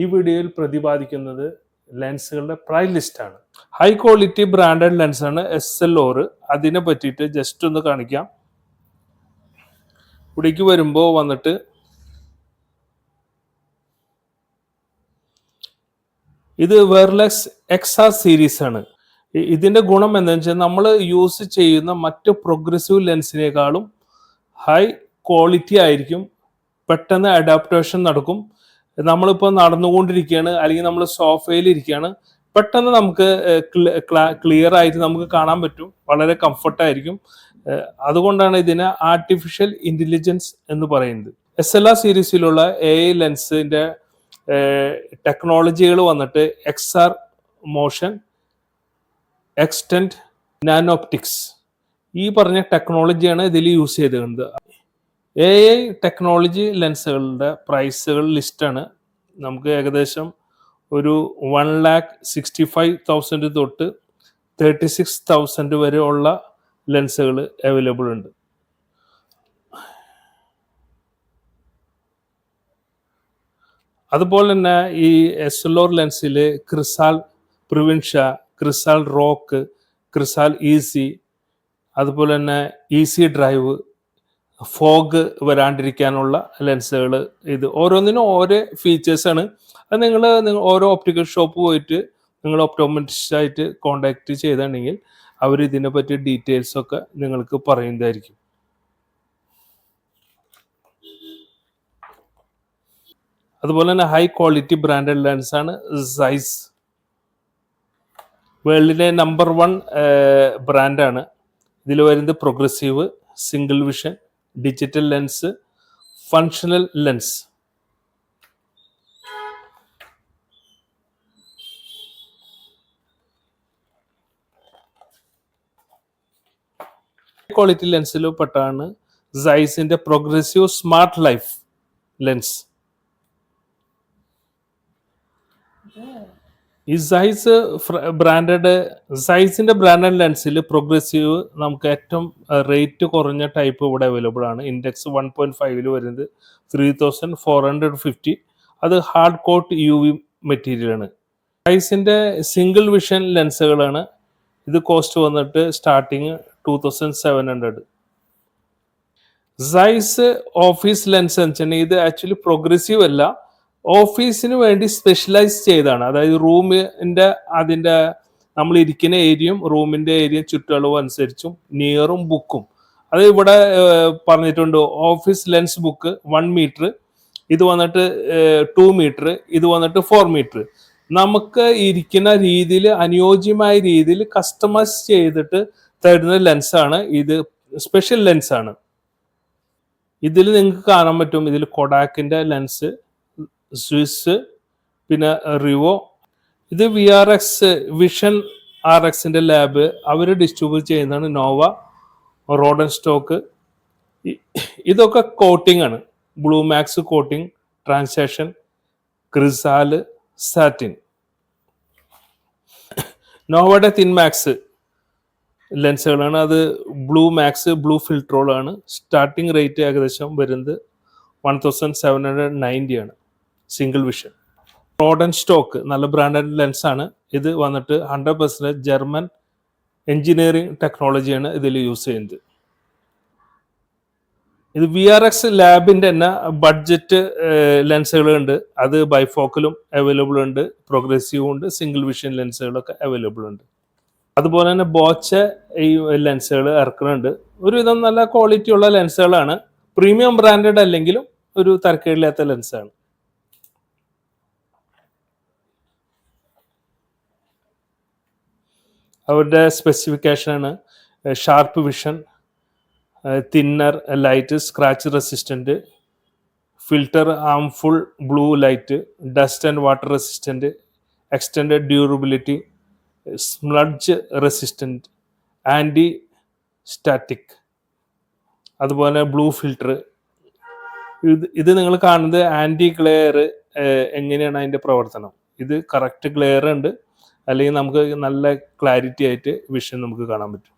ഈ വീഡിയോയിൽ പ്രതിപാദിക്കുന്നത് ലെൻസുകളുടെ പ്രൈസ് ലിസ്റ്റാണ്. ഹൈ ക്വാളിറ്റി ബ്രാൻഡഡ് ലെൻസാണ് SLR. അതിനെ പറ്റിയിട്ട് ജസ്റ്റ് ഒന്ന് കാണിക്കാം. ഇവിടേക്ക് വരുമ്പോൾ വന്നിട്ട് ഇത് വെർലെക്സ് XR സീരീസ് ആണ്. ഇതിൻ്റെ ഗുണം എന്താണെന്ന് വെച്ചാൽ നമ്മൾ യൂസ് ചെയ്യുന്ന മറ്റ് പ്രോഗ്രസീവ് ലെൻസിനേക്കാളും ഹൈ ക്വാളിറ്റി ആയിരിക്കും. പെട്ടെന്ന് അഡാപ്റ്റേഷൻ നടക്കും. നമ്മളിപ്പോൾ നടന്നുകൊണ്ടിരിക്കുകയാണ് അല്ലെങ്കിൽ നമ്മൾ സോഫയിൽ ഇരിക്കുകയാണ്, പെട്ടെന്ന് നമുക്ക് ക്ലിയർ ആയിട്ട് നമുക്ക് കാണാൻ പറ്റും. വളരെ കംഫർട്ടായിരിക്കും. അതുകൊണ്ടാണ് ഇതിനെ ആർട്ടിഫിഷ്യൽ ഇൻ്റലിജൻസ് എന്ന് പറയുന്നത്. SLR സീരീസിലുള്ള AI ലെൻസിൻ്റെ ടെക്നോളജികൾ വന്നിട്ട് XR മോഷൻ, എക്സ്റ്റെൻഡ്, നാനോപ്റ്റിക്സ്, ഈ പറഞ്ഞ ടെക്നോളജിയാണ് ഇതിൽ യൂസ് ചെയ്തിരുന്നത്. AI ടെക്നോളജി ലെൻസുകളുടെ പ്രൈസുകൾ ലിസ്റ്റാണ്. നമുക്ക് ഏകദേശം ഒരു 1,65,000 തൊട്ട് 36,000 വരെ ഉള്ള ലെൻസുകൾ അവൈലബിൾ ഉണ്ട്. അതുപോലെ തന്നെ ഈ SLR ലെൻസിൽ ക്രിസാൽ പ്രിവിൻഷ, ക്രിസാൽ റോക്ക്, ക്രിസാൽ ഈസി, അതുപോലെ തന്നെ ഈസി ഡ്രൈവ്, ഫോഗ് വരാണ്ടിരിക്കാനുള്ള ലെൻസുകൾ, ഇത് ഓരോന്നിനും ഓരോ ഫീച്ചേഴ്സാണ്. അത് നിങ്ങൾ ഓരോ ഓപ്റ്റിക്കൽ ഷോപ്പ് പോയിട്ട് നിങ്ങൾ ഒപ്റ്റോമെട്രിസ്റ്റായിട്ട് കോണ്ടാക്ട് ചെയ്തിട്ടുണ്ടെങ്കിൽ അവർ ഇതിനെ പറ്റി ഡീറ്റെയിൽസൊക്കെ നിങ്ങൾക്ക് പറയുന്നതായിരിക്കും. അതുപോലെ തന്നെ ഹൈ ക്വാളിറ്റി ബ്രാൻഡഡ് ലെൻസാണ് സൈസ്. വേൾഡിലെ നമ്പർ 1 ബ്രാൻഡാണ്. ഇതിൽ വരുന്നത് progressive, single vision, digital lens, functional lens. Quality ലെൻസിൽ പെട്ടാണ് സൈസിന്റെ പ്രോഗ്രസീവ് സ്മാർട്ട് ലൈഫ് ലെൻസ്. ഈ സൈസ് സൈസിന്റെ ബ്രാൻഡഡ് ലെൻസിൽ പ്രോഗ്രസീവ് നമുക്ക് ഏറ്റവും റേറ്റ് കുറഞ്ഞ ടൈപ്പ് ഇവിടെ അവൈലബിൾ ആണ്. ഇൻഡെക്സ് 1.5 വരുന്നത് 3,450. അത് ഹാർഡ് കോട്ട് UV മെറ്റീരിയൽ ആണ്. സൈസിന്റെ സിംഗിൾ വിഷൻ ലെൻസുകളാണ്. ഇത് കോസ്റ്റ് വന്നിട്ട് സ്റ്റാർട്ടിങ് 2,700. സൈസ് ഓഫീസ് ലെൻസ് എന്ന് വെച്ചിട്ടുണ്ടെങ്കിൽ ഇത് ആക്ച്വലി പ്രോഗ്രസീവ് അല്ല, ഓഫീസിന് വേണ്ടി സ്പെഷ്യലൈസ് ചെയ്താണ്. അതായത് റൂമിൻ്റെ അതിൻ്റെ നമ്മൾ ഇരിക്കുന്ന ഏരിയയും റൂമിൻ്റെ ഏരിയയും ചുറ്റളവും അനുസരിച്ചും നിയറും ബുക്കും അത് ഇവിടെ പറഞ്ഞിട്ടുണ്ട്. ഓഫീസ് ലെൻസ് ബുക്ക് 1 മീറ്റർ, ഇത് വന്നിട്ട് 2 മീറ്റർ, ഇത് വന്നിട്ട് 4 മീറ്റർ. നമുക്ക് ഇരിക്കുന്ന രീതിയിൽ അനുയോജ്യമായ രീതിയിൽ കസ്റ്റമൈസ് ചെയ്തിട്ട് തരുന്ന ലെൻസാണ് ഇത്. സ്പെഷ്യൽ ലെൻസാണ്. ഇതിൽ നിങ്ങൾക്ക് കാണാൻ പറ്റും, ഇതിൽ കൊഡാക്കിൻ്റെ ലെൻസ്, സ്വിസ്, പിന്നെ റിവോ. ഇത് VRX വിഷൻ RXന്റെ ലാബ് അവർ ഡിസ്ട്രിബ്യൂട്ട് ചെയ്യുന്നതാണ്. Nova, Rodenstock. ഇതൊക്കെ കോട്ടിംഗ് ആണ്. Blue max coating, Transitions, Crizal, satin. നോവയുടെ തിൻ മാക്സ് ലെൻസുകളാണ്. അത് ബ്ലൂ മാക്സ്, ബ്ലൂ ഫിൽട്രോളാണ്. സ്റ്റാർട്ടിംഗ് റേറ്റ് ഏകദേശം വരുന്നത് 1,790 ആണ്. Single vision. റോഡൻ സ്റ്റോക്ക് നല്ല ബ്രാൻഡഡ് ലെൻസാണ്. ഇത് വന്നിട്ട് 100% ജർമ്മൻ എഞ്ചിനീയറിംഗ് ടെക്നോളജിയാണ് ഇതിൽ യൂസ് ചെയ്യുന്നത്. ഇത് VRX ലാബിൻ്റെ തന്നെ ബഡ്ജറ്റ് ലെൻസുകളുണ്ട്. അത് ബൈഫോക്കലും അവൈലബിൾ ഉണ്ട്, പ്രോഗ്രസീവും ഉണ്ട്, സിംഗിൾ വിഷൻ ലെൻസുകളൊക്കെ അവൈലബിൾ ഉണ്ട്. അതുപോലെ തന്നെ ബോച്ച് ഈ ലെൻസുകൾ ഇറക്കുന്നുണ്ട്. ഒരുവിധം നല്ല ക്വാളിറ്റി ഉള്ള ലെൻസുകളാണ്. പ്രീമിയം ബ്രാൻഡഡ് അല്ലെങ്കിലും ഒരു തരക്കേടില്ലാത്ത ലെൻസാണ്. അവരുടെ സ്പെസിഫിക്കേഷനാണ് sharp vision, thinner light, scratch resistant, filter harmful blue light, dust and water resistant, extended durability, smudge resistant, anti static, അതുപോലെ ബ്ലൂ ഫിൽറ്റർ. ഇത് നിങ്ങൾ കാണുന്നത് ആൻറ്റി ഗ്ലെയർ. എങ്ങനെയാണ് അതിൻ്റെ പ്രവർത്തനം? ഇത് കറക്റ്റ് ഗ്ലെയർ ഉണ്ട്, അല്ലെങ്കിൽ നമുക്ക് നല്ല ക്ലാരിറ്റി ആയിട്ട് വിഷൻ നമുക്ക് കാണാൻ പറ്റും.